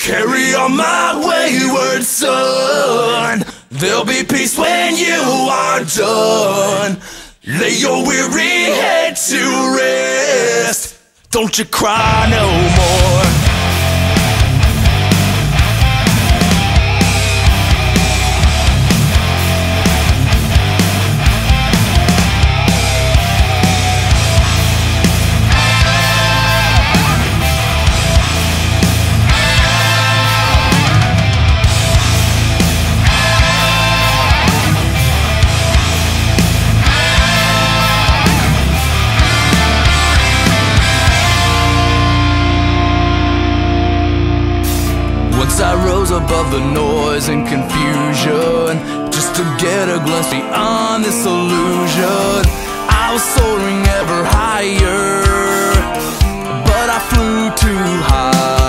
Carry on my wayward son. There'll be peace when you are done. Lay your weary head to rest. Don't you cry no more. Once I rose above the noise and confusion, just to get a glimpse beyond this illusion. I was soaring ever higher, but I flew too high.